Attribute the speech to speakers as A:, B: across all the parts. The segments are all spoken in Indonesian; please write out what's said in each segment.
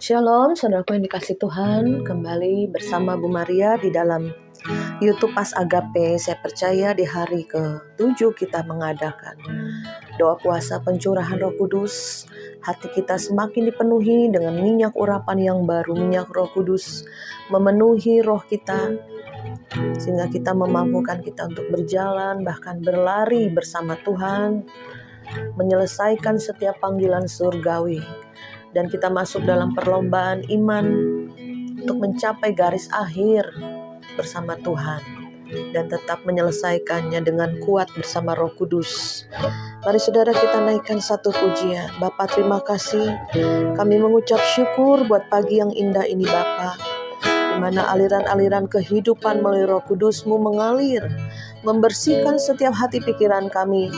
A: Shalom, saudaraku yang dikasih Tuhan, kembali bersama Bu Maria di dalam YouTube Pas Agape. Saya percaya di hari ke-7 kita mengadakan doa puasa pencurahan Roh Kudus. Hati kita semakin dipenuhi dengan minyak urapan yang baru, minyak Roh Kudus memenuhi roh kita, sehingga kita memampukan kita untuk berjalan, bahkan berlari bersama Tuhan, menyelesaikan setiap panggilan surgawi. Dan kita masuk dalam perlombaan iman untuk mencapai garis akhir bersama Tuhan dan tetap menyelesaikannya dengan kuat bersama Roh Kudus. Mari saudara kita naikkan satu pujian. Bapa, terima kasih. Kami mengucap syukur buat pagi yang indah ini Bapa, di mana aliran-aliran kehidupan melalui Roh Kudus-Mu mengalir, membersihkan setiap hati pikiran kami,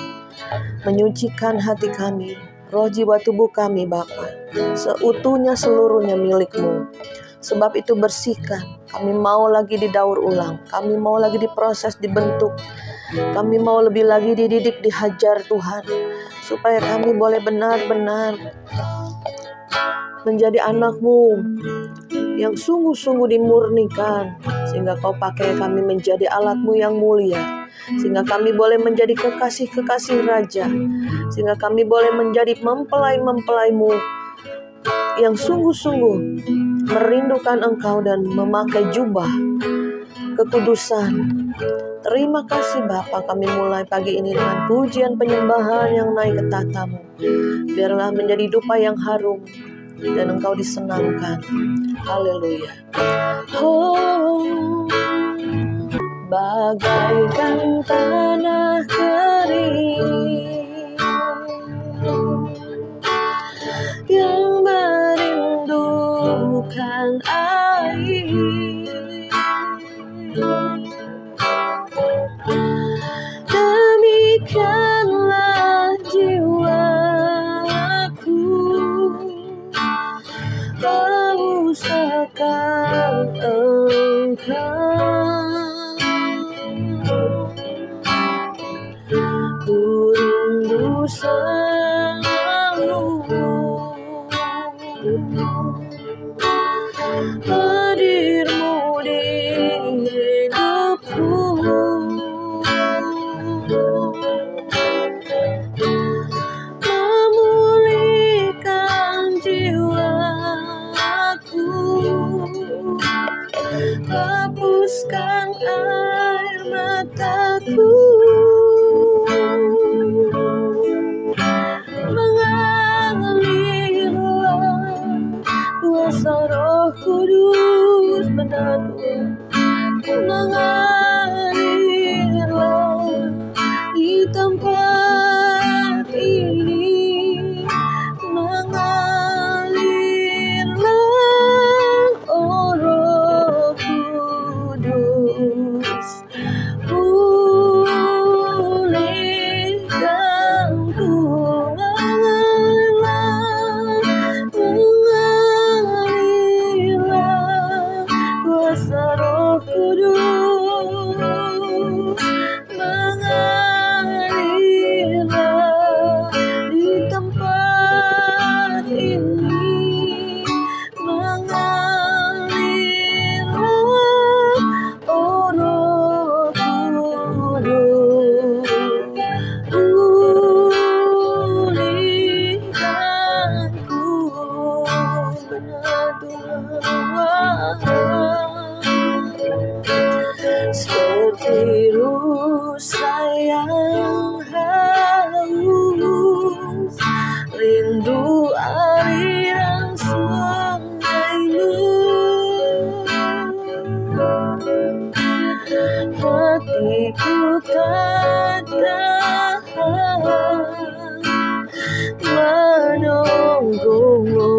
A: menyucikan hati kami, roh jiwa tubuh kami Bapa, seutuhnya seluruhnya milik-Mu. Sebab itu bersihkan, kami mau lagi didaur ulang, kami mau lagi diproses, dibentuk, kami mau lebih lagi dididik, dihajar Tuhan, supaya kami boleh benar-benar menjadi anak-Mu yang sungguh-sungguh dimurnikan, sehingga Kau pakai kami menjadi alat-Mu yang mulia, sehingga kami boleh menjadi kekasih-kekasih Raja, sehingga kami boleh menjadi mempelai-mempelai-Mu yang sungguh-sungguh merindukan Engkau dan memakai jubah kekudusan. Terima kasih Bapa, kami mulai pagi ini dengan pujian penyembahan yang naik ke tahta-Mu. Biarlah menjadi dupa yang harum dan Engkau disenangkan. Haleluya. Oh, bagaikan tanah kering yang merindukan air, demikianlah jiwaku haus akan Engkau. Ku rindu selalu hadir-Mu di hidupku, memulihkan jiwaku, hapuskan air mataku, mengalirlah kuasa Roh Kudus benar Tuhan, mengalirlah di tempat ini, mengalirlah oh Roh Kudus, pulihkan ku, mengalirlah kuasa Roh Kudus, mengalirlah di tempat ini, mengalirlah oh Roh Kudus, pulihkanku benar Tuhan. Seperti rusa yang haus, rindu aliran sungai-Mu, hatiku tak tahan menunggu-Mu.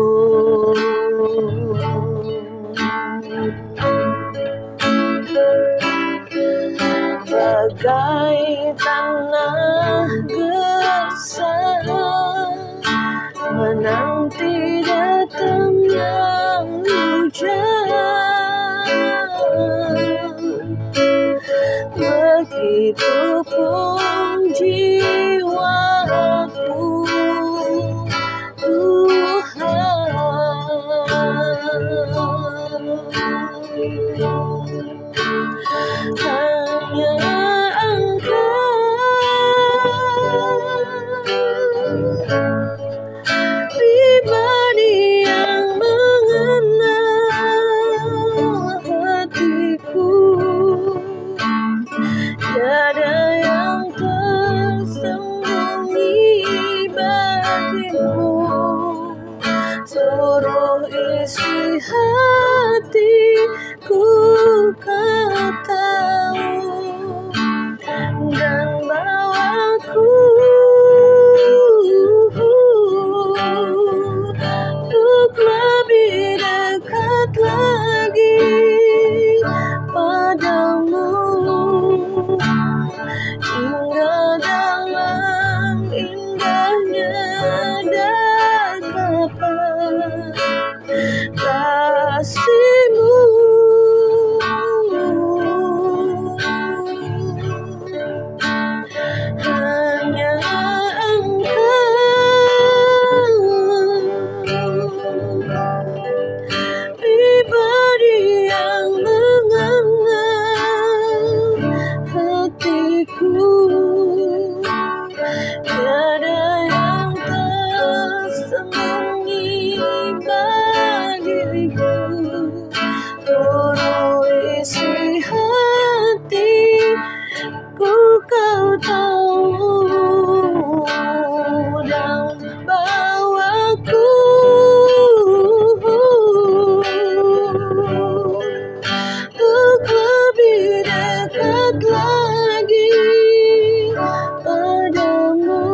A: Bagai tanah gersang menanti datangnya hujan, begitupun jiwaku Tuhan. kasih-Mu, seluruh isi hatiku Kau tahu, dan bawaku untuk lebih dekat lagi padamu, hingga dalam indahnya dekapan kasih-Mu. Hanya Engkau pribadi yang mengenal hatiku, tiada yang tersembunyi bagiku, seluruh isi hatiku Kau tahu, dan bawaku untuk lebih dekat lagi padamu,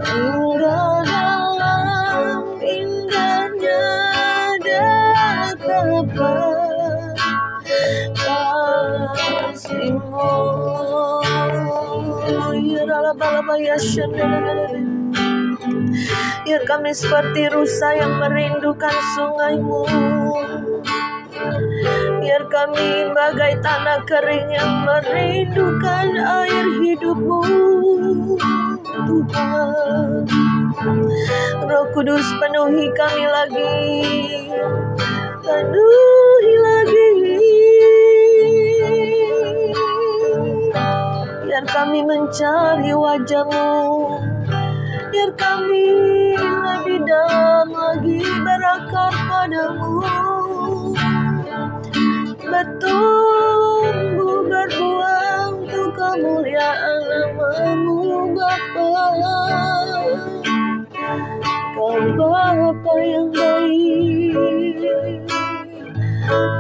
A: hingga dalam indahnya dekapan kasih-Mu. Biar kami seperti rusa yang merindukan sungai-Mu, biar kami bagai tanah kering yang merindukan air hidup-Mu, Tuhan. Roh Kudus, penuhi kami lagi, penuhi lagi, biar kami mencari wajah-Mu, biar kami lebih dalam lagi berakar padamu, bertumbuh berbuah untuk kemuliaan nama-Mu Bapa. Kau Bapa yang baik,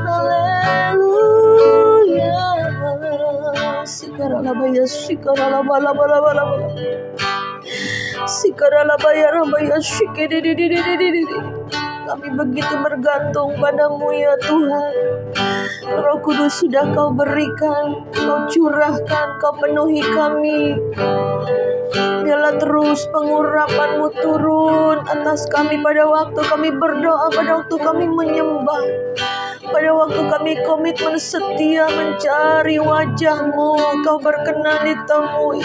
A: haleluya. Sikaralabaya, sikaralabalabalabalabala, sikaralabayarabaya, sikidididididididi. Kami begitu bergantung padamu ya Tuhan. Roh Kudus sudah Kau berikan, Kau curahkan, Kau penuhi kami. Biarlah terus pengurapan-Mu turun atas kami pada waktu kami berdoa, pada waktu kami menyembah, pada waktu kami komitmen setia mencari wajah-Mu. Kau berkenan ditemui.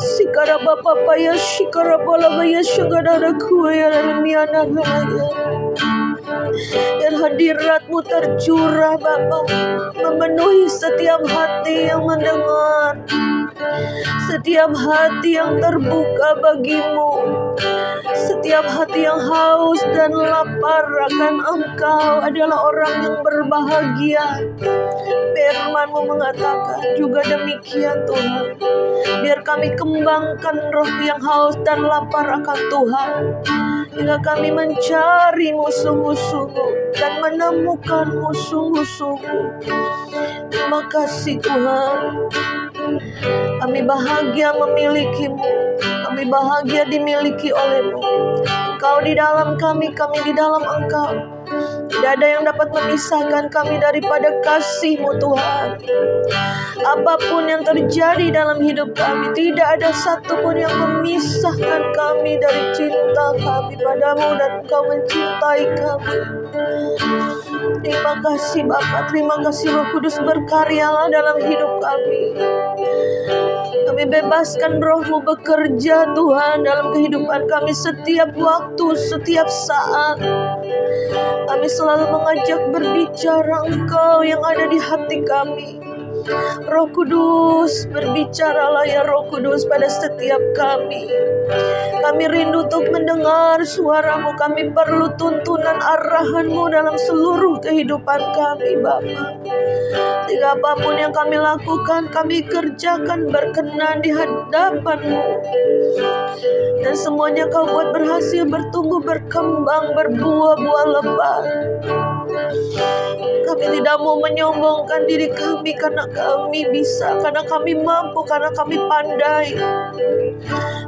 A: Sikara Bapa ya, sikara Bapa ya, syugadara kuya miana raya. Biar hadirat-Mu tercurah Bapa, memenuhi setiap hati yang mendengar, setiap hati yang terbuka bagi-Mu, setiap hati yang haus dan lapar akan Engkau adalah orang yang berbahagia. Firman-Mu mengatakan juga demikian Tuhan. Biar kami kembangkan roh yang haus dan lapar akan Tuhan, hingga kami mencari-Mu sungguh-sungguh dan menemukan-Mu sungguh-sungguh. Terima kasih Tuhan. Kami bahagia memiliki-Mu, kami bahagia dimiliki oleh-Mu. Engkau di dalam kami, kami di dalam Engkau. Tidak ada yang dapat memisahkan kami daripada kasih-Mu Tuhan. Apapun yang terjadi dalam hidup kami, tidak ada satupun yang memisahkan kami dari cinta kami padamu, dan Engkau mencintai kami. Terima kasih Bapa, terima kasih Roh Kudus, berkaryalah dalam hidup kami. Kami bebaskan Roh-Mu bekerja Tuhan dalam kehidupan kami setiap waktu, setiap saat. Kami selalu mengajak berbicara Engkau yang ada di hati kami. Roh Kudus, berbicaralah ya Roh Kudus pada setiap kami. Kami rindu untuk mendengar suara-Mu. Kami perlu tuntunan arahan-Mu dalam seluruh kehidupan kami, Bapa. Sehingga apapun yang kami lakukan, kami kerjakan berkenan di hadapan-Mu. Dan semuanya Kau buat berhasil, bertumbuh, berkembang, berbuah-buah lebat. Kami tidak mau menyombongkan diri kami karena kami bisa, karena kami mampu, karena kami pandai.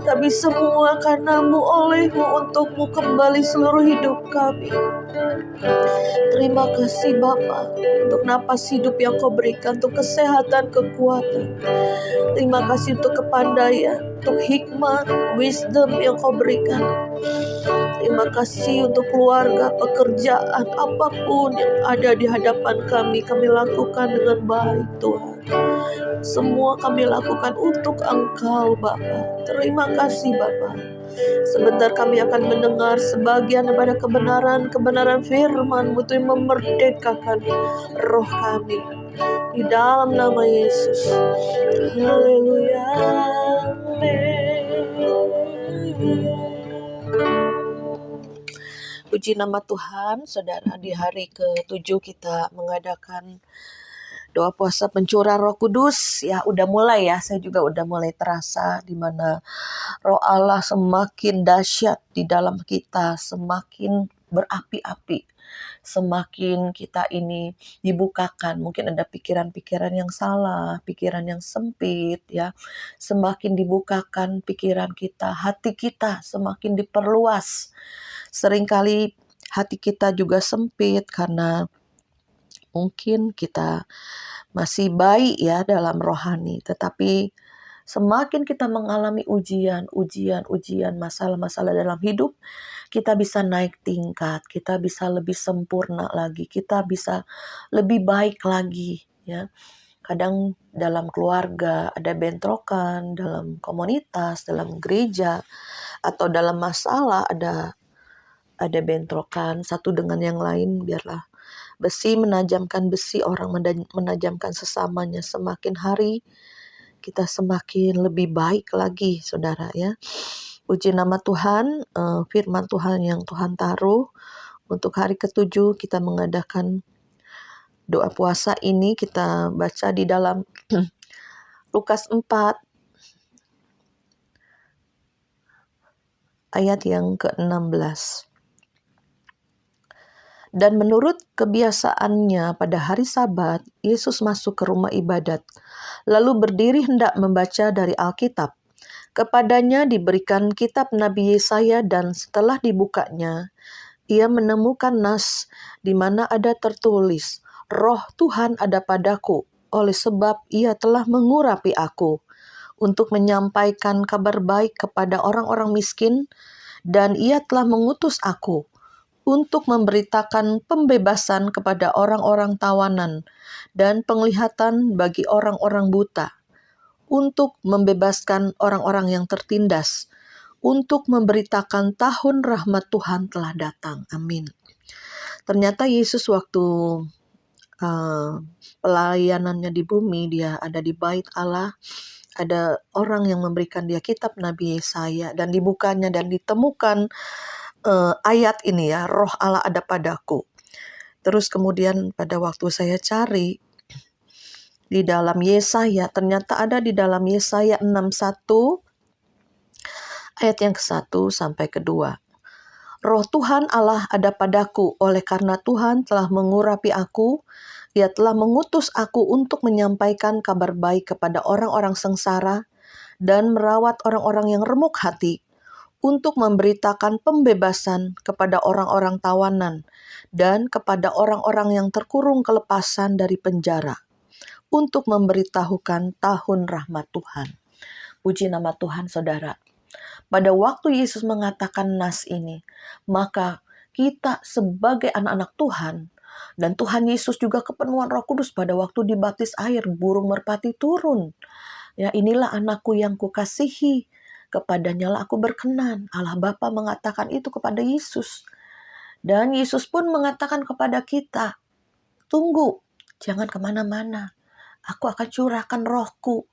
A: Tapi semua karena-Mu, oleh-Mu, untuk-Mu kembali seluruh hidup kami. Terima kasih Bapa untuk napas hidup yang Kau berikan, untuk kesehatan, kekuatan. Terima kasih untuk kepandaian, untuk hikmat, wisdom yang Kau berikan. Terima kasih untuk keluarga, pekerjaan, apapun yang ada di hadapan kami lakukan dengan baik Tuhan. Semua kami lakukan untuk Engkau Bapa. Terima kasih Bapa. Sebentar kami akan mendengar sebagian daripada kebenaran firman-Mu yang memerdekakan roh kami. Di dalam nama Yesus. Haleluya. Puji nama Tuhan, saudara. Di hari ke-7 kita mengadakan doa puasa pencurahan Roh Kudus. Ya, udah mulai ya. Saya juga udah mulai terasa di mana Roh Allah semakin dahsyat di dalam kita, semakin berapi-api. Semakin kita ini dibukakan, mungkin ada pikiran-pikiran yang salah, pikiran yang sempit ya. Semakin dibukakan pikiran kita, hati kita semakin diperluas. Seringkali hati kita juga sempit karena mungkin kita masih baik ya dalam rohani, tetapi semakin kita mengalami ujian, masalah-masalah dalam hidup, kita bisa naik tingkat, kita bisa lebih sempurna lagi, kita bisa lebih baik lagi ya. Kadang dalam keluarga ada bentrokan, dalam komunitas, dalam gereja, atau dalam masalah ada bentrokan satu dengan yang lain. Biarlah besi menajamkan besi, orang menajamkan sesamanya. Semakin hari kita semakin lebih baik lagi, saudara ya. Puji nama Tuhan, firman Tuhan yang Tuhan taruh untuk hari ke-7 kita mengadakan doa puasa ini. Kita baca di dalam Lukas 4 ayat yang ke-16. Dan menurut kebiasaannya pada hari Sabat, Yesus masuk ke rumah ibadat, lalu berdiri hendak membaca dari Alkitab. Kepadanya diberikan kitab Nabi Yesaya, dan setelah dibukanya, ia menemukan nas di mana ada tertulis, Roh Tuhan ada padaku, oleh sebab ia telah mengurapi aku, untuk menyampaikan kabar baik kepada orang-orang miskin, dan ia telah mengutus aku, untuk memberitakan pembebasan kepada orang-orang tawanan dan penglihatan bagi orang-orang buta, untuk membebaskan orang-orang yang tertindas, untuk memberitakan tahun rahmat Tuhan telah datang. Amin. Ternyata Yesus waktu pelayanannya di bumi, dia ada di bait Allah, ada orang yang memberikan dia kitab Nabi Yesaya, dan dibukanya dan ditemukan ayat ini ya, Roh Allah ada padaku. Terus kemudian pada waktu saya cari di dalam Yesaya, ternyata ada di dalam Yesaya 61 ayat yang ke-1 sampai ke-2. Roh Tuhan Allah ada padaku, oleh karena Tuhan telah mengurapi aku, Ia telah mengutus aku untuk menyampaikan kabar baik kepada orang-orang sengsara dan merawat orang-orang yang remuk hati, untuk memberitakan pembebasan kepada orang-orang tawanan dan kepada orang-orang yang terkurung kelepasan dari penjara, untuk memberitahukan tahun rahmat Tuhan. Puji nama Tuhan, saudara. Pada waktu Yesus mengatakan nas ini, maka kita sebagai anak-anak Tuhan, dan Tuhan Yesus juga kepenuhan Roh Kudus pada waktu dibaptis air, burung merpati turun. Ya, inilah anakku yang kukasihi, kepadanya lah aku berkenan. Allah Bapa mengatakan itu kepada Yesus. Dan Yesus pun mengatakan kepada kita, tunggu, jangan kemana-mana. aku akan curahkan rohku.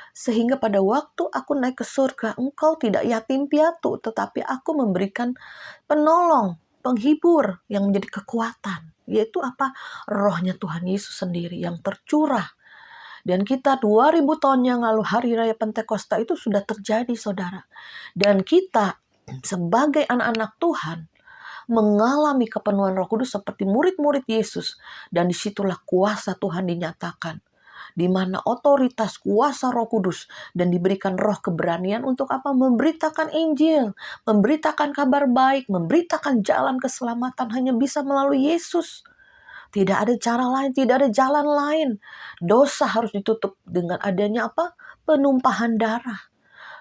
A: Sehingga pada waktu aku naik ke surga, engkau tidak yatim piatu, tetapi aku memberikan penolong, penghibur yang menjadi kekuatan. Yaitu apa? Rohnya Tuhan Yesus sendiri yang tercurah. Dan kita 2000 tahun yang lalu hari raya Pentakosta itu sudah terjadi, saudara. Dan kita sebagai anak-anak Tuhan mengalami kepenuhan Roh Kudus seperti murid-murid Yesus. Dan disitulah kuasa Tuhan dinyatakan. Di mana otoritas kuasa Roh Kudus dan diberikan roh keberanian untuk apa? Memberitakan Injil, memberitakan kabar baik, memberitakan jalan keselamatan hanya bisa melalui Yesus. Tidak ada cara lain, tidak ada jalan lain. Dosa harus ditutup dengan adanya apa? Penumpahan darah.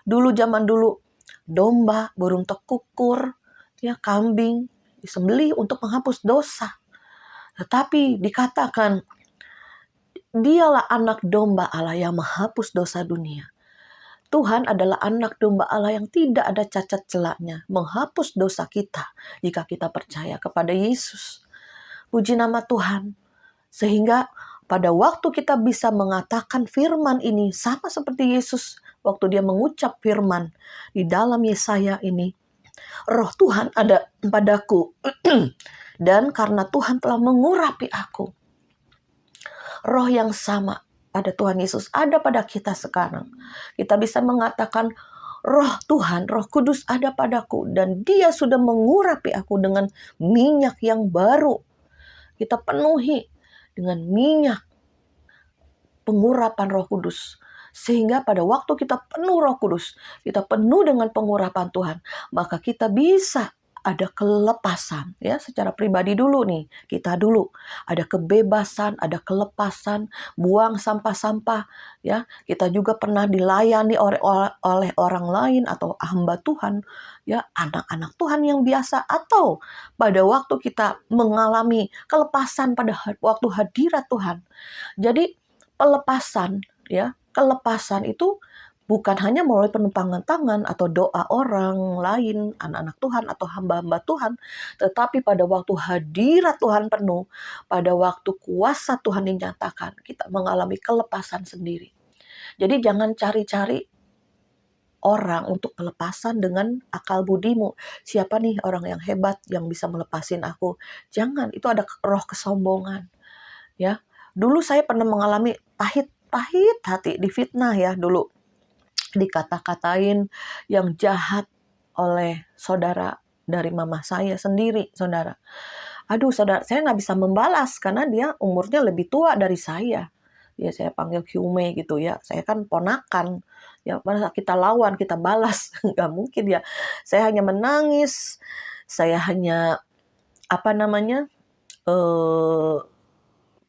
A: Zaman dulu domba, burung tekukur, ya kambing disembelih untuk menghapus dosa. Tetapi dikatakan Dialah anak domba Allah yang menghapus dosa dunia. Tuhan adalah anak domba Allah yang tidak ada cacat celaknya, menghapus dosa kita jika kita percaya kepada Yesus. Puji nama Tuhan. Sehingga pada waktu kita bisa mengatakan firman ini sama seperti Yesus waktu dia mengucap firman di dalam Yesaya ini. Roh Tuhan ada padaku dan karena Tuhan telah mengurapi aku. Roh yang sama pada Tuhan Yesus ada pada kita sekarang. Kita bisa mengatakan Roh Tuhan, Roh Kudus ada padaku dan Dia sudah mengurapi aku dengan minyak yang baru. Kita penuhi dengan minyak pengurapan Roh Kudus. Sehingga pada waktu kita penuh Roh Kudus, kita penuh dengan pengurapan Tuhan, maka kita bisa ada kelepasan, ya, secara pribadi dulu nih, kita dulu ada kebebasan, ada kelepasan, buang sampah-sampah, ya. Kita juga pernah dilayani oleh orang lain atau hamba Tuhan, ya, anak-anak Tuhan yang biasa, atau pada waktu kita mengalami kelepasan pada waktu hadirat Tuhan. Jadi pelepasan, ya, kelepasan itu bukan hanya melalui penumpangan tangan atau doa orang lain, anak-anak Tuhan atau hamba-hamba Tuhan, tetapi pada waktu hadirat Tuhan penuh, pada waktu kuasa Tuhan dinyatakan, kita mengalami kelepasan sendiri. Jadi jangan cari-cari orang untuk pelepasan dengan akal budimu. Siapa nih orang yang hebat yang bisa melepasin aku? Jangan, itu ada roh kesombongan. Ya, dulu saya pernah mengalami pahit hati, difitnah ya dulu. Dikata-katain yang jahat oleh saudara dari mama saya sendiri, saudara. Aduh, saudara, saya nggak bisa membalas karena dia umurnya lebih tua dari saya. Ya, saya panggil Kyume gitu ya. Saya kan ponakan. Ya, masa kita lawan, kita balas. Nggak mungkin ya. Saya hanya menangis. Saya hanya,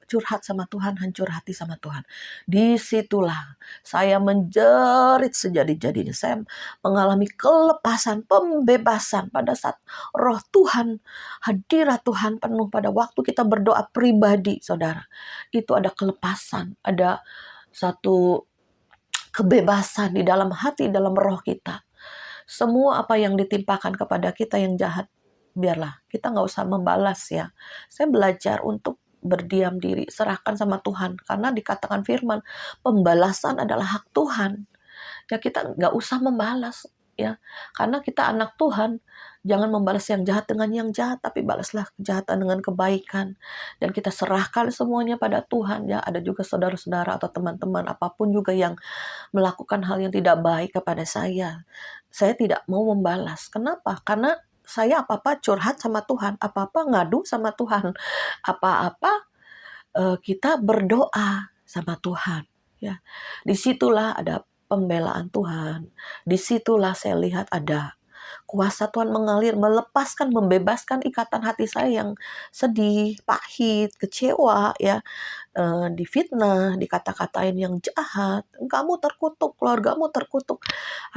A: curhat sama Tuhan, hancur hati sama Tuhan. Disitulah saya menjerit sejadi-jadinya. Saya mengalami kelepasan, pembebasan pada saat roh Tuhan, hadirat Tuhan penuh pada waktu kita berdoa pribadi, saudara. Itu ada kelepasan, ada satu kebebasan di dalam hati, dalam roh kita. Semua apa yang ditimpakan kepada kita yang jahat, biarlah. Kita nggak usah membalas ya. Saya belajar untuk berdiam diri, serahkan sama Tuhan. Karena dikatakan firman, pembalasan adalah hak Tuhan. Ya, kita nggak usah membalas. Ya, karena kita anak Tuhan, jangan membalas yang jahat dengan yang jahat, tapi balaslah kejahatan dengan kebaikan. Dan kita serahkan semuanya pada Tuhan. Ya, ada juga saudara-saudara atau teman-teman apapun juga yang melakukan hal yang tidak baik kepada saya. Saya tidak mau membalas. Kenapa? Karena saya apa-apa curhat sama Tuhan, apa-apa ngadu sama Tuhan, apa-apa kita berdoa sama Tuhan. Ya, disitulah ada pembelaan Tuhan. Disitulah saya lihat ada kuasa Tuhan mengalir, melepaskan, membebaskan ikatan hati saya yang sedih, pahit, kecewa, ya, difitnah, dikata-katain yang jahat, kamu terkutuk, keluargamu terkutuk.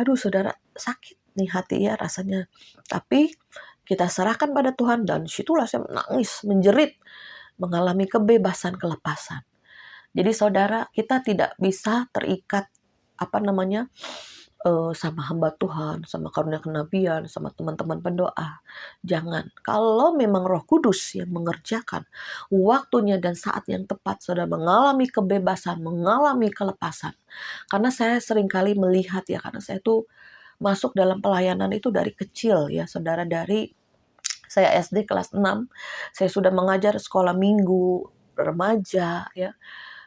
A: Aduh, saudara, sakit nih hati ya rasanya. Tapi kita serahkan pada Tuhan dan situlah saya menangis, menjerit, mengalami kebebasan, kelepasan. Jadi saudara, kita tidak bisa terikat sama hamba Tuhan, sama karunia kenabian, sama teman-teman pendoa. Jangan. Kalau memang Roh Kudus yang mengerjakan waktunya dan saat yang tepat, saudara mengalami kebebasan, mengalami kelepasan. Karena saya seringkali melihat ya, karena saya tuh masuk dalam pelayanan itu dari kecil ya, saudara. Dari saya SD kelas 6, saya sudah mengajar sekolah minggu, remaja ya.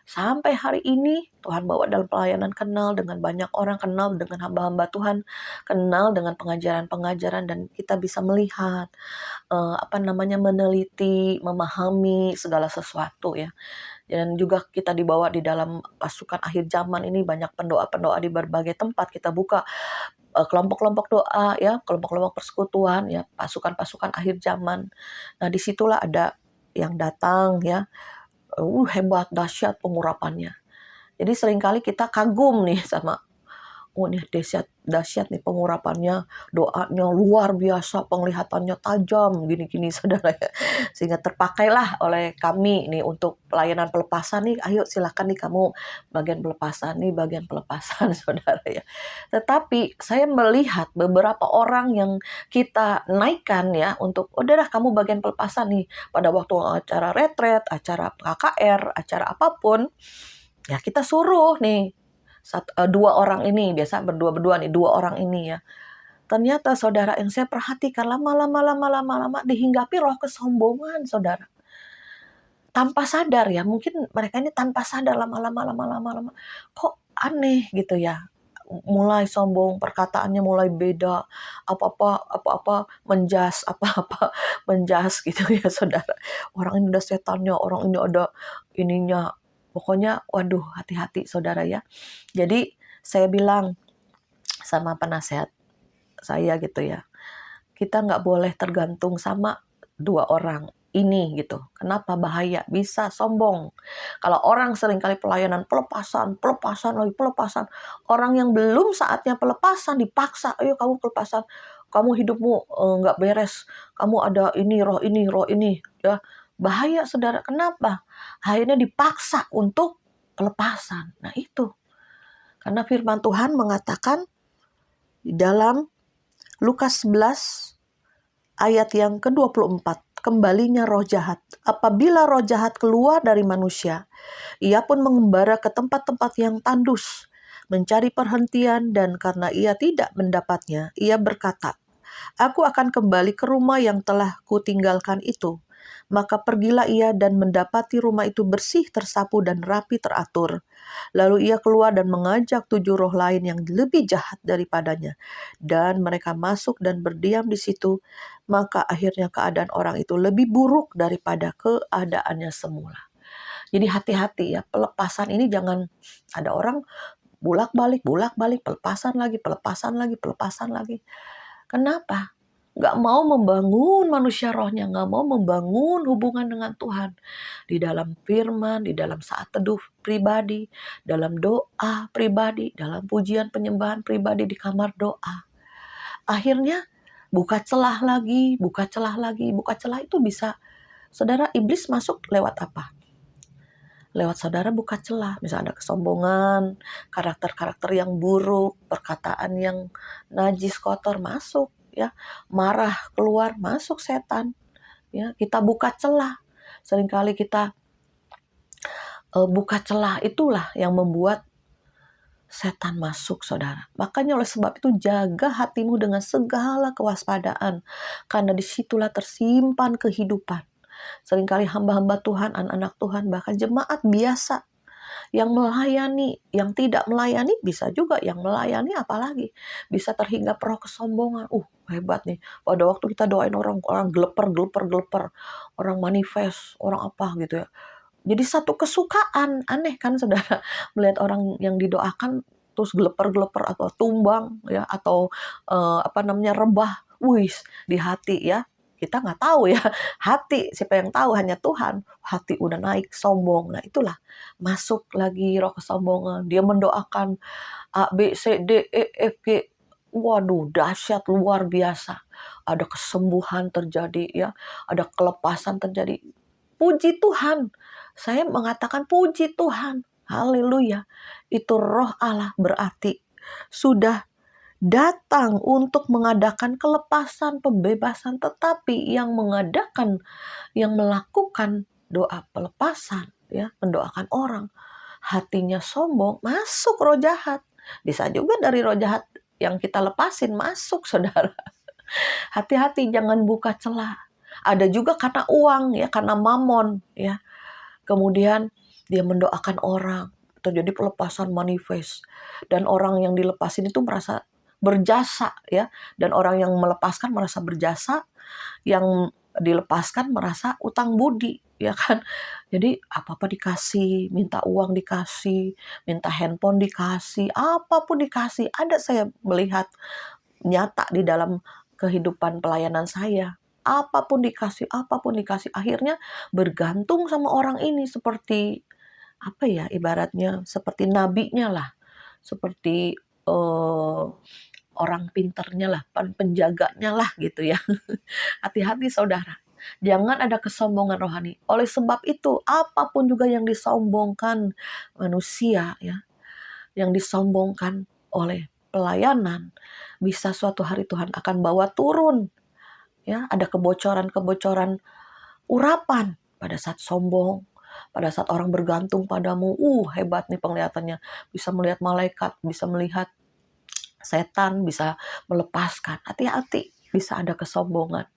A: Sampai hari ini Tuhan bawa dalam pelayanan, kenal dengan banyak orang, kenal dengan hamba-hamba Tuhan, kenal dengan pengajaran-pengajaran, dan kita bisa melihat meneliti, memahami segala sesuatu ya. Dan juga kita dibawa di dalam pasukan akhir zaman ini, banyak pendoa-pendoa di berbagai tempat. Kita buka kelompok-kelompok doa ya, kelompok-kelompok persekutuan ya, pasukan-pasukan akhir zaman. Nah, disitulah ada yang datang ya, hebat, dahsyat pengurapannya. Jadi seringkali kita kagum nih sama, oh nih dahsyat nih pengurapannya, doanya luar biasa, penglihatannya tajam, gini-gini saudara ya. Sehingga terpakailah oleh kami nih untuk pelayanan pelepasan nih, ayo silakan nih kamu bagian pelepasan nih, bagian pelepasan saudara ya. Tetapi saya melihat beberapa orang yang kita naikkan ya untuk, udahlah kamu bagian pelepasan nih, pada waktu acara retret, acara KKR, acara apapun, ya kita suruh nih, dua orang ini, biasa berdua-berdua nih, dua orang ini ya. Ternyata saudara, yang saya perhatikan lama-lama dihinggapi roh kesombongan saudara. Tanpa sadar ya, mungkin mereka ini tanpa sadar lama-lama kok aneh gitu ya. Mulai sombong, perkataannya mulai beda, apa-apa menjas, apa-apa menjas gitu ya saudara. Orang ini ada setannya, orang ini ada ininya. Pokoknya waduh, hati-hati saudara ya. Jadi saya bilang sama penasehat saya gitu ya, kita nggak boleh tergantung sama dua orang ini gitu. Kenapa? Bahaya, bisa sombong. Kalau orang seringkali pelayanan pelepasan lagi pelepasan. Orang yang belum saatnya pelepasan dipaksa, ayo kamu pelepasan. Kamu hidupmu nggak beres. Kamu ada roh ini ya. Bahaya saudara. Kenapa? Akhirnya dipaksa untuk pelepasan. Nah itu. Karena firman Tuhan mengatakan di dalam Lukas 11 ayat yang ke-24, kembalinya roh jahat. Apabila roh jahat keluar dari manusia, ia pun mengembara ke tempat-tempat yang tandus, mencari perhentian, dan karena ia tidak mendapatnya, ia berkata, aku akan kembali ke rumah yang telah kutinggalkan itu. Maka pergilah ia dan mendapati rumah itu bersih, tersapu, dan rapi teratur. Lalu ia keluar dan mengajak 7 roh lain yang lebih jahat daripadanya. Dan mereka masuk dan berdiam di situ. Maka akhirnya keadaan orang itu lebih buruk daripada keadaannya semula. Jadi hati-hati ya, pelepasan ini jangan ada orang bolak-balik, pelepasan lagi. Kenapa? Gak mau membangun manusia rohnya, gak mau membangun hubungan dengan Tuhan. Di dalam firman, di dalam saat teduh pribadi, dalam doa pribadi, dalam pujian penyembahan pribadi di kamar doa. Akhirnya buka celah lagi. Itu bisa, saudara, iblis masuk lewat apa? Lewat saudara buka celah. Misalnya ada kesombongan, karakter-karakter yang buruk, perkataan yang najis, kotor, masuk. Ya, marah keluar, masuk setan. Ya, kita buka celah. Seringkali kita buka celah, itulah yang membuat setan masuk saudara. Makanya oleh sebab itu jaga hatimu dengan segala kewaspadaan. Karena disitulah tersimpan kehidupan. Seringkali hamba-hamba Tuhan, anak-anak Tuhan, bahkan jemaat biasa yang melayani, yang tidak melayani, bisa juga yang melayani, apalagi bisa terhinggap roh kesombongan. Hebat nih. Pada waktu kita doain orang geleper, orang manifest, orang apa gitu ya. Jadi satu kesukaan, aneh kan saudara, melihat orang yang didoakan terus geleper atau tumbang ya, atau rebah, di hati ya. Kita nggak tahu ya, hati siapa yang tahu, hanya Tuhan. Hati udah naik sombong. Nah itulah masuk lagi roh kesombongan. Dia mendoakan A, B, C, D, E, F, G. Waduh, dahsyat luar biasa. Ada kesembuhan terjadi ya, ada kelepasan terjadi. Puji Tuhan. Saya mengatakan puji Tuhan. Haleluya. Itu roh Allah berarti sudah datang untuk mengadakan kelepasan, pembebasan, tetapi yang mengadakan, yang melakukan doa pelepasan, ya, mendoakan orang, hatinya sombong, masuk roh jahat. Bisa juga dari roh jahat yang kita lepasin masuk, saudara. Hati-hati, jangan buka celah. Ada juga karena uang, ya, karena mamon, ya. Kemudian dia mendoakan orang, terjadi pelepasan manifest, dan orang yang dilepasin itu merasa berjasa, ya, dan orang yang melepaskan merasa berjasa, yang dilepaskan merasa utang budi, ya kan. Jadi apa-apa dikasih, minta uang dikasih, minta handphone dikasih, apapun dikasih. Ada, saya melihat nyata di dalam kehidupan pelayanan saya. Apapun dikasih, akhirnya bergantung sama orang ini seperti apa ya, ibaratnya seperti nabinya lah, seperti orang pinternya lah, penjaganya lah gitu ya. Hati-hati saudara, jangan ada kesombongan rohani. Oleh sebab itu, apapun juga yang disombongkan manusia, ya, yang disombongkan oleh pelayanan, bisa suatu hari Tuhan akan bawa turun. Ya, ada kebocoran-kebocoran urapan pada saat sombong, pada saat orang bergantung padamu. Hebat nih penglihatannya, bisa melihat malaikat, bisa melihat setan, bisa melepaskan. Hati-hati, bisa ada kesombongan.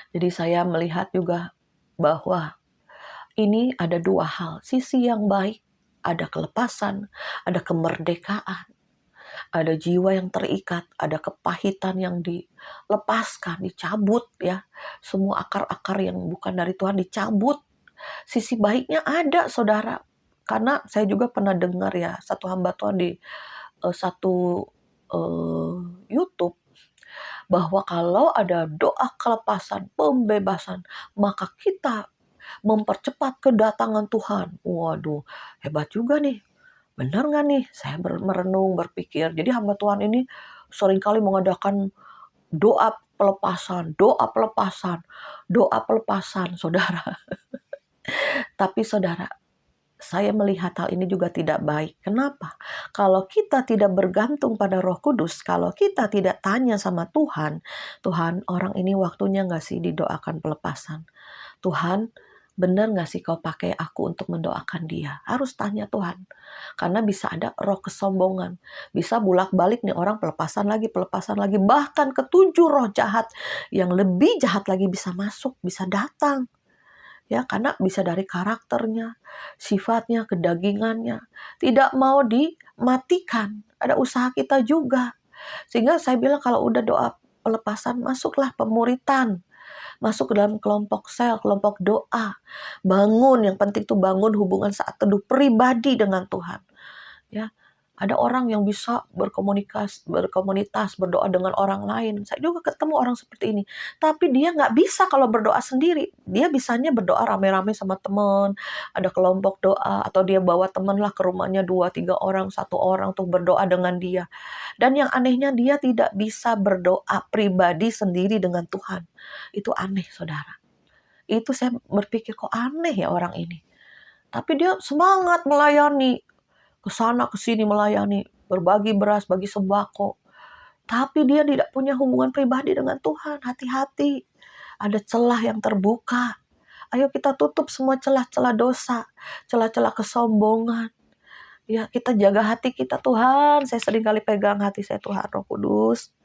A: Jadi saya melihat juga bahwa ini ada dua hal. Sisi yang baik, ada kelepasan, ada kemerdekaan, ada jiwa yang terikat, ada kepahitan yang dilepaskan, dicabut, ya. Semua akar-akar yang bukan dari Tuhan dicabut. Sisi baiknya ada, saudara. Karena saya juga pernah dengar, ya, satu hamba Tuhan di satu YouTube, bahwa kalau ada doa kelepasan, pembebasan, maka kita mempercepat kedatangan Tuhan. Waduh, hebat juga nih. Benar nggak nih? Saya merenung, berpikir. Jadi hamba Tuhan ini seringkali mengadakan doa pelepasan, doa pelepasan, doa pelepasan, saudara. Tapi saudara, saya melihat hal ini juga tidak baik. Kenapa? Kalau kita tidak bergantung pada Roh Kudus, kalau kita tidak tanya sama Tuhan, Tuhan, orang ini waktunya nggak sih didoakan pelepasan? Tuhan, benar nggak sih kau pakai aku untuk mendoakan dia? Harus tanya Tuhan. Karena bisa ada roh kesombongan. Bisa bulak-balik nih orang pelepasan lagi. Bahkan ketujuh roh jahat yang lebih jahat lagi bisa masuk, bisa datang. Ya, karena bisa dari karakternya, sifatnya, kedagingannya. Tidak mau dimatikan. Ada usaha kita juga. Sehingga saya bilang kalau udah doa pelepasan, masuklah pemuritan. Masuk ke dalam kelompok sel, kelompok doa. Bangun, yang penting tuh bangun hubungan saat teduh pribadi dengan Tuhan. Ya, ada orang yang bisa berkomunitas, berdoa dengan orang lain. Saya juga ketemu orang seperti ini. Tapi dia nggak bisa kalau berdoa sendiri. Dia bisanya berdoa rame-rame sama teman, ada kelompok doa, atau dia bawa teman lah ke rumahnya 2-3 orang, 1 orang untuk berdoa dengan dia. Dan yang anehnya dia tidak bisa berdoa pribadi sendiri dengan Tuhan. Itu aneh, saudara. Itu saya berpikir kok aneh ya orang ini. Tapi dia semangat melayani, ke sana ke sini melayani, berbagi beras, bagi sembako. Tapi dia tidak punya hubungan pribadi dengan Tuhan. Hati-hati, ada celah yang terbuka. Ayo kita tutup semua celah-celah dosa, celah-celah kesombongan. Ya, kita jaga hati kita, Tuhan. Saya seringkali pegang hati saya, Tuhan Roh Kudus.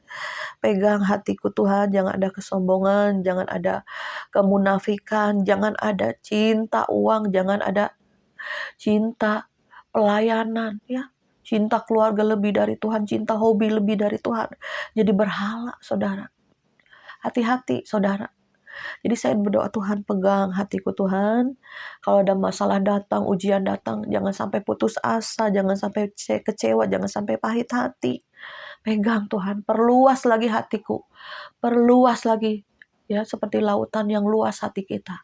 A: Pegang hatiku Tuhan, jangan ada kesombongan, jangan ada kemunafikan, jangan ada cinta uang, jangan ada cinta pelayanan, ya. Cinta keluarga lebih dari Tuhan, cinta hobi lebih dari Tuhan. Jadi berhala, saudara. Hati-hati, saudara. Jadi saya berdoa, Tuhan pegang hatiku Tuhan. Kalau ada masalah datang, ujian datang, jangan sampai putus asa, jangan sampai kecewa, jangan sampai pahit hati. Pegang Tuhan, perluas lagi hatiku. Perluas lagi, ya, seperti lautan yang luas hati kita.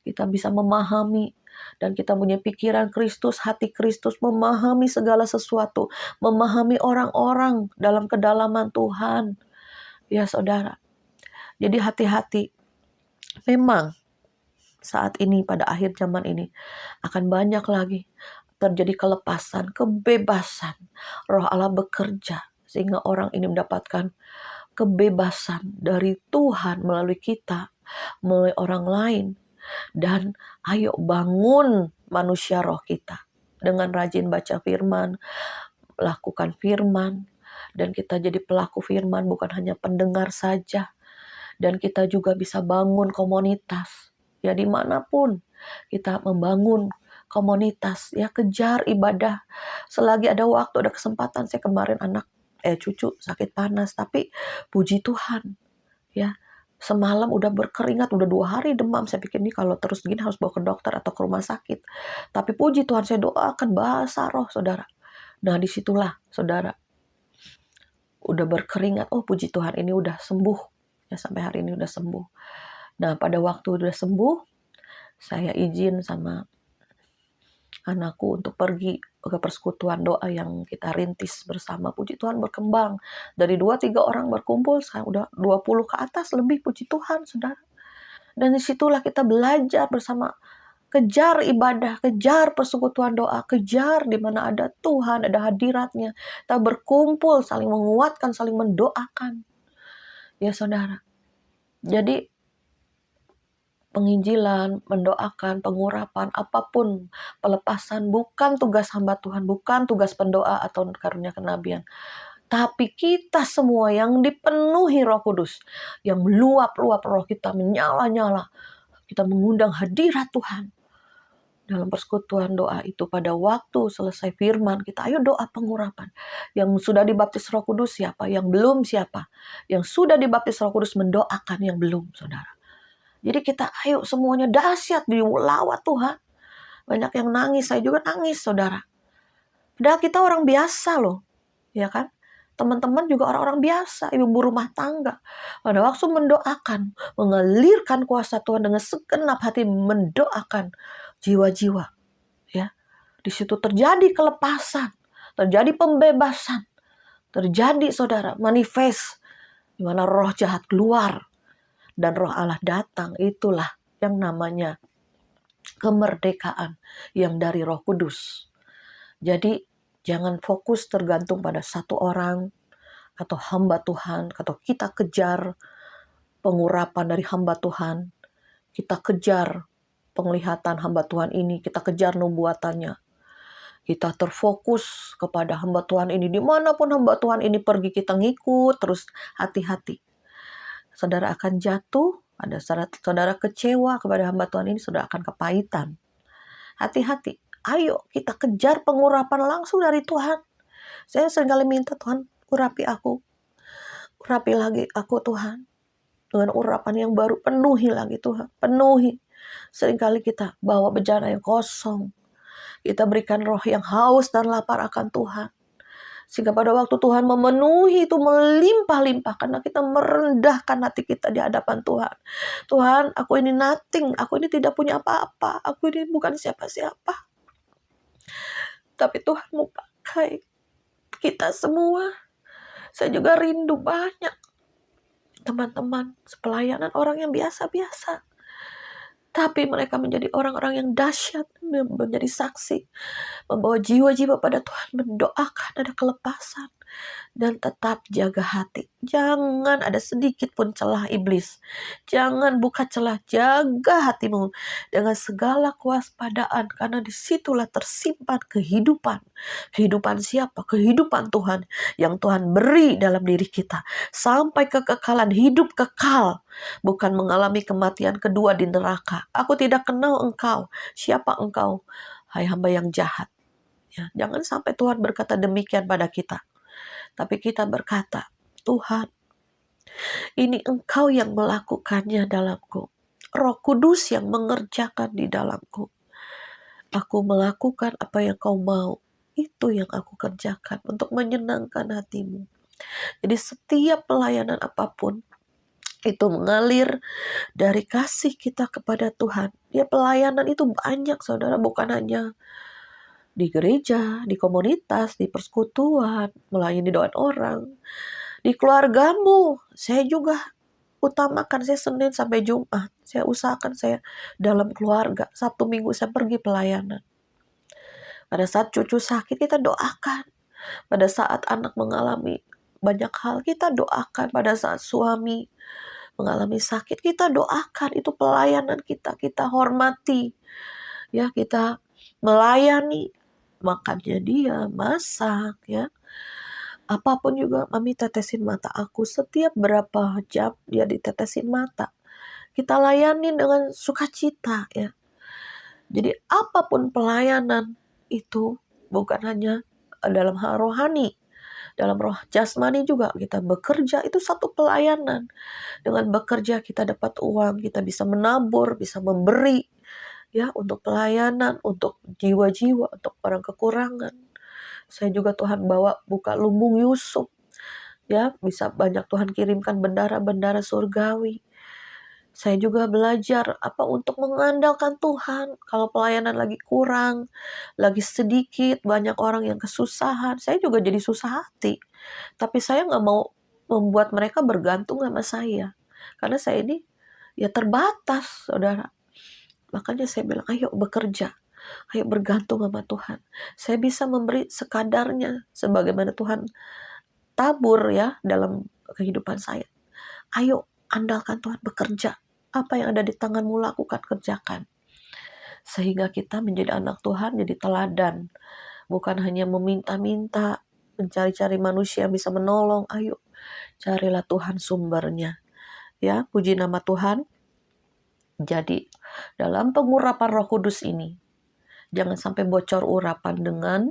A: Kita bisa memahami dan kita punya pikiran Kristus, hati Kristus, memahami segala sesuatu, memahami orang-orang dalam kedalaman Tuhan. Ya, saudara. Jadi hati-hati. Memang saat ini pada akhir zaman ini akan banyak lagi terjadi kelepasan, kebebasan. Roh Allah bekerja sehingga orang ini mendapatkan kebebasan dari Tuhan melalui kita, melalui orang lain. Dan ayo bangun manusia roh kita dengan rajin baca firman, lakukan firman, dan kita jadi pelaku firman, bukan hanya pendengar saja. Dan kita juga bisa bangun komunitas, ya dimanapun kita membangun komunitas, ya kejar ibadah selagi ada waktu, ada kesempatan. Saya kemarin cucu sakit panas, tapi puji Tuhan, ya semalam udah berkeringat, udah 2 hari demam. Saya pikir nih kalau terus gini harus bawa ke dokter atau ke rumah sakit. Tapi puji Tuhan, saya doakan bahasa roh, saudara. Nah disitulah saudara udah berkeringat, oh puji Tuhan ini udah sembuh. Ya sampai hari ini udah sembuh. Nah pada waktu udah sembuh, saya izin sama anakku untuk pergi ke persekutuan doa yang kita rintis bersama. Puji Tuhan berkembang. Dari 2-3 orang berkumpul, sekarang udah 20 ke atas lebih, puji Tuhan, saudara. Dan disitulah kita belajar bersama, kejar ibadah, kejar persekutuan doa, kejar di mana ada Tuhan, ada hadiratnya. Kita berkumpul, saling menguatkan, saling mendoakan. Ya saudara. Jadi penginjilan, mendoakan, pengurapan, apapun, pelepasan, bukan tugas hamba Tuhan, bukan tugas pendoa atau karunia kenabian. Tapi kita semua yang dipenuhi Roh Kudus, yang meluap-luap roh kita, menyala-nyala, kita mengundang hadirat Tuhan. Dalam persekutuan doa itu pada waktu selesai firman, kita ayo doa pengurapan. Yang sudah dibaptis Roh Kudus siapa? Yang belum siapa? Yang sudah dibaptis Roh Kudus mendoakan yang belum, saudara. Jadi kita ayo semuanya dahsyat dilawat Tuhan. Banyak yang nangis, saya juga nangis saudara. Padahal kita orang biasa loh, ya kan? Teman-teman juga orang-orang biasa, ibu rumah tangga. Pada waktu mendoakan, mengalirkan kuasa Tuhan dengan segenap hati, mendoakan jiwa-jiwa. Ya, di situ terjadi kelepasan, terjadi pembebasan, terjadi saudara manifest, di mana roh jahat keluar. Dan roh Allah datang, itulah yang namanya kemerdekaan yang dari Roh Kudus. Jadi jangan fokus tergantung pada satu orang atau hamba Tuhan, atau kita kejar pengurapan dari hamba Tuhan, kita kejar penglihatan hamba Tuhan ini, kita kejar nubuatannya. Kita terfokus kepada hamba Tuhan ini, dimanapun hamba Tuhan ini pergi kita ngikut terus, hati-hati. Saudara akan jatuh, ada saudara kecewa kepada hamba Tuhan ini, saudara akan kepahitan. Hati-hati, ayo kita kejar pengurapan langsung dari Tuhan. Saya seringkali minta Tuhan, urapi aku. Urapi lagi aku Tuhan. Dengan urapan yang baru, penuhi lagi Tuhan, penuhi. Seringkali kita bawa bejana yang kosong. Kita berikan roh yang haus dan lapar akan Tuhan. Sehingga pada waktu Tuhan memenuhi itu melimpah-limpah, karena kita merendahkan hati kita di hadapan Tuhan. Tuhan, aku ini nothing, aku ini tidak punya apa-apa, aku ini bukan siapa-siapa. Tapi Tuhan mau pakai kita semua. Saya juga rindu banyak teman-teman sepelayanan orang yang biasa-biasa. Tapi mereka menjadi orang-orang yang dahsyat, menjadi saksi, membawa jiwa-jiwa pada Tuhan, mendoakan ada kelepasan. Dan tetap jaga hati. Jangan ada sedikit pun celah iblis. Jangan buka celah, jaga hatimu dengan segala kewaspadaan, karena disitulah tersimpan kehidupan. Kehidupan siapa? Kehidupan Tuhan yang Tuhan beri dalam diri kita. Sampai kekekalan, hidup kekal. Bukan mengalami kematian kedua di neraka. Aku tidak kenal engkau. Siapa engkau? Hai hamba yang jahat. Ya, jangan sampai Tuhan berkata demikian pada kita. Tapi kita berkata, Tuhan, ini engkau yang melakukannya dalamku. Roh Kudus yang mengerjakan di dalamku. Aku melakukan apa yang kau mau. Itu yang aku kerjakan untuk menyenangkan hatimu. Jadi setiap pelayanan apapun, itu mengalir dari kasih kita kepada Tuhan. Ya pelayanan itu banyak saudara, bukan hanya di gereja, di komunitas, di persekutuan, melayani doa orang. Di keluargamu, saya juga utamakan, saya Senin sampai Jumat. Saya usahakan saya dalam keluarga. Sabtu Minggu saya pergi pelayanan. Pada saat cucu sakit kita doakan. Pada saat anak mengalami banyak hal kita doakan. Pada saat suami mengalami sakit, kita doakan, itu pelayanan kita, kita hormati, ya, kita melayani, makannya dia, masak, ya. Apapun juga, mami tetesin mata aku, setiap berapa jam dia ditetesin mata. Kita layani dengan sukacita, ya. Jadi apapun pelayanan itu bukan hanya dalam hal rohani, dalam roh jasmani juga kita bekerja, itu satu pelayanan. Dengan bekerja kita dapat uang, kita bisa menabur, bisa memberi, ya, untuk pelayanan, untuk jiwa-jiwa, untuk orang kekurangan. Saya juga Tuhan bawa buka lumbung Yusuf, ya, bisa banyak Tuhan kirimkan bendara-bendara surgawi. Saya juga belajar untuk mengandalkan Tuhan. Kalau pelayanan lagi kurang, lagi sedikit, banyak orang yang kesusahan, saya juga jadi susah hati. Tapi saya nggak mau membuat mereka bergantung sama saya. Karena saya ini ya terbatas, saudara. Makanya saya bilang, ayo bekerja. Ayo bergantung sama Tuhan. Saya bisa memberi sekadarnya, sebagaimana Tuhan tabur, ya, dalam kehidupan saya. Ayo andalkan Tuhan, bekerja. Apa yang ada di tanganmu lakukan, kerjakan. Sehingga kita menjadi anak Tuhan, jadi teladan. Bukan hanya meminta-minta, mencari-cari manusia yang bisa menolong. Ayo, carilah Tuhan sumbernya. Ya, puji nama Tuhan. Jadi, dalam pengurapan Roh Kudus ini, jangan sampai bocor urapan dengan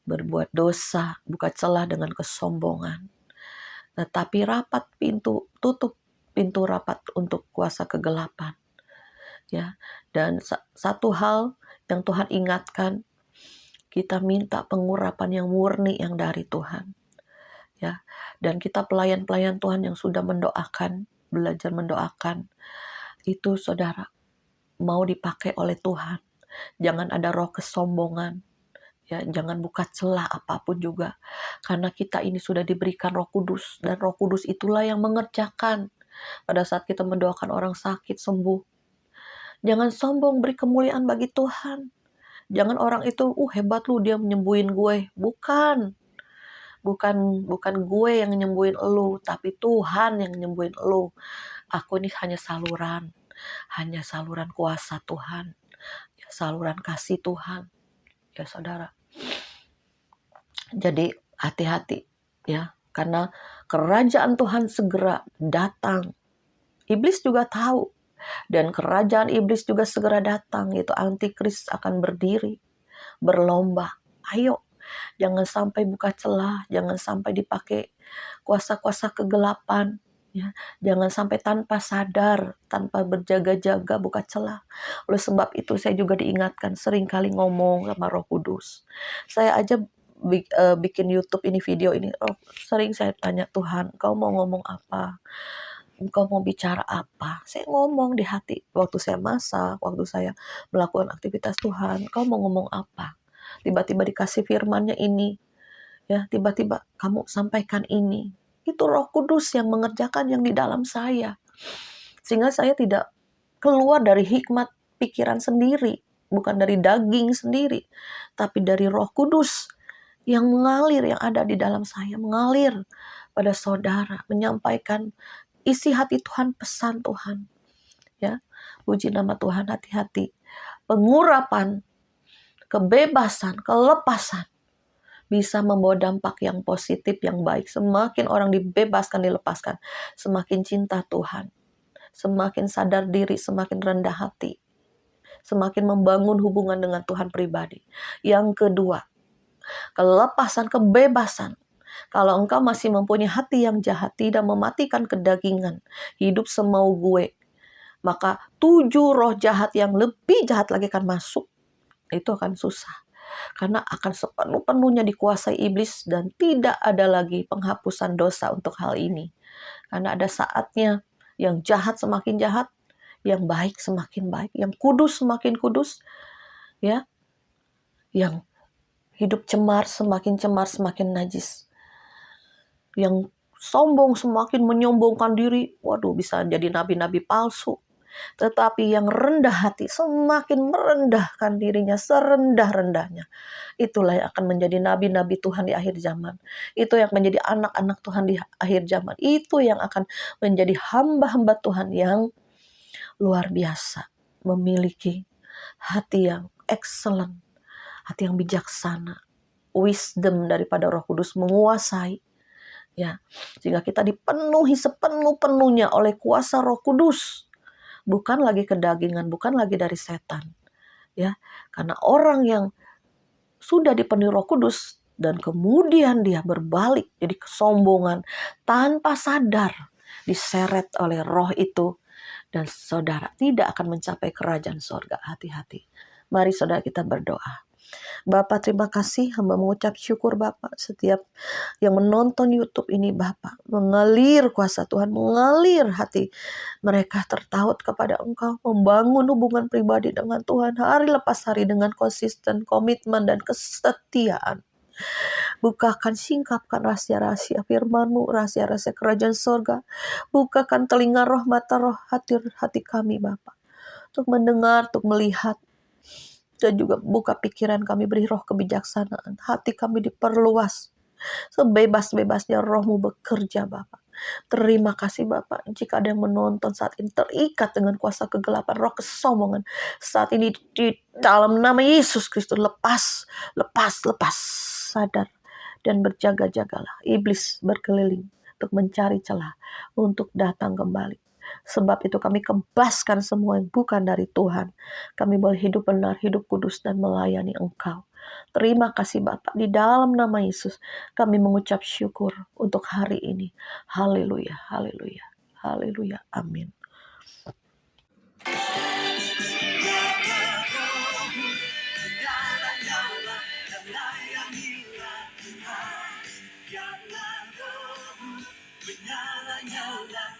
A: berbuat dosa, buka celah dengan kesombongan. Tetapi tutup pintu rapat untuk kuasa kegelapan. Ya, dan satu hal yang Tuhan ingatkan, kita minta pengurapan yang murni yang dari Tuhan. Ya, dan kita pelayan-pelayan Tuhan yang sudah mendoakan, belajar mendoakan, itu saudara mau dipakai oleh Tuhan. Jangan ada roh kesombongan. Ya, jangan buka celah apapun juga. Karena kita ini sudah diberikan Roh Kudus, dan Roh Kudus itulah yang mengerjakan. Pada saat kita mendoakan orang sakit sembuh, jangan sombong, beri kemuliaan bagi Tuhan. Jangan orang itu, hebat lu, dia menyembuhin gue. Bukan gue yang nyembuhin lu, tapi Tuhan yang nyembuhin lu. Aku ini hanya saluran kuasa Tuhan, ya, saluran kasih Tuhan, ya saudara. Jadi hati-hati, ya, karena kerajaan Tuhan segera datang. Iblis juga tahu, dan kerajaan iblis juga segera datang, yaitu antikris akan berdiri, berlomba. Ayo, jangan sampai buka celah, jangan sampai dipakai kuasa-kuasa kegelapan, ya. Jangan sampai tanpa sadar, tanpa berjaga-jaga buka celah. Oleh sebab itu saya juga diingatkan, sering kali ngomong sama Roh Kudus. Saya aja bikin YouTube ini, video ini, sering saya tanya Tuhan, Kau mau ngomong apa? Engkau mau bicara apa? Saya ngomong di hati. Waktu saya masak, waktu saya melakukan aktivitas Tuhan, Kau mau ngomong apa? Tiba-tiba dikasih firman-Nya ini, ya, tiba-tiba kamu sampaikan ini. Itu Roh Kudus yang mengerjakan yang di dalam saya. Sehingga saya tidak keluar dari hikmat pikiran sendiri, bukan dari daging sendiri, tapi dari Roh Kudus yang mengalir, yang ada di dalam saya, mengalir pada saudara, menyampaikan isi hati Tuhan, pesan Tuhan. Ya, puji nama Tuhan, hati-hati. Pengurapan, kebebasan, kelepasan bisa membawa dampak yang positif, yang baik. Semakin orang dibebaskan, dilepaskan, semakin cinta Tuhan, semakin sadar diri, semakin rendah hati, semakin membangun hubungan dengan Tuhan pribadi. Yang kedua, kelepasan, kebebasan. Kalau engkau masih mempunyai hati yang jahat, tidak mematikan kedagingan, hidup semau gue, maka 7 roh jahat yang lebih jahat lagi akan masuk. Itu akan susah. Karena akan sepenuh-penuhnya dikuasai iblis, dan tidak ada lagi penghapusan dosa untuk hal ini. Karena ada saatnya yang jahat semakin jahat, yang baik semakin baik, yang kudus semakin kudus, ya, yang hidup cemar semakin najis, yang sombong semakin menyombongkan diri. Waduh, bisa jadi nabi-nabi palsu. Tetapi yang rendah hati semakin merendahkan dirinya serendah-rendahnya. Itulah yang akan menjadi nabi-nabi Tuhan di akhir zaman. Itu yang menjadi anak-anak Tuhan di akhir zaman. Itu yang akan menjadi hamba-hamba Tuhan yang luar biasa. Memiliki hati yang excellent, hati yang bijaksana, wisdom daripada Roh Kudus menguasai. Ya, sehingga kita dipenuhi sepenuh-penuhnya oleh kuasa Roh Kudus, bukan lagi kedagingan, bukan lagi dari setan. Ya, karena orang yang sudah dipenuhi Roh Kudus dan kemudian dia berbalik jadi kesombongan tanpa sadar, diseret oleh roh itu, dan saudara tidak akan mencapai kerajaan sorga. Hati-hati. Mari saudara kita berdoa. Bapak, terima kasih, hamba mengucap syukur Bapak setiap yang menonton YouTube ini. Bapak, mengalir kuasa Tuhan, mengalir hati mereka tertaut kepada Engkau, membangun hubungan pribadi dengan Tuhan hari lepas hari dengan konsisten, komitmen, dan kesetiaan. Bukakan, singkapkan rahasia-rahasia firman-Mu, rahasia-rahasia kerajaan sorga. Bukakan telinga roh, mata roh, hati kami Bapak, untuk mendengar, untuk melihat, dan juga buka pikiran kami, beri roh kebijaksanaan. Hati kami diperluas. Sebebas-bebasnya roh-Mu bekerja Bapak. Terima kasih Bapak. Jika ada yang menonton saat ini terikat dengan kuasa kegelapan, roh kesombongan, saat ini di dalam nama Yesus Kristus, lepas. Sadar dan berjaga-jagalah. Iblis berkeliling untuk mencari celah untuk datang kembali. Sebab itu kami kebaskan semua yang bukan dari Tuhan. Kami boleh hidup benar, hidup kudus, dan melayani Engkau. Terima kasih Bapak. Di dalam nama Yesus kami mengucap syukur untuk hari ini. Haleluya, haleluya, haleluya. Amin. Menyala-nyala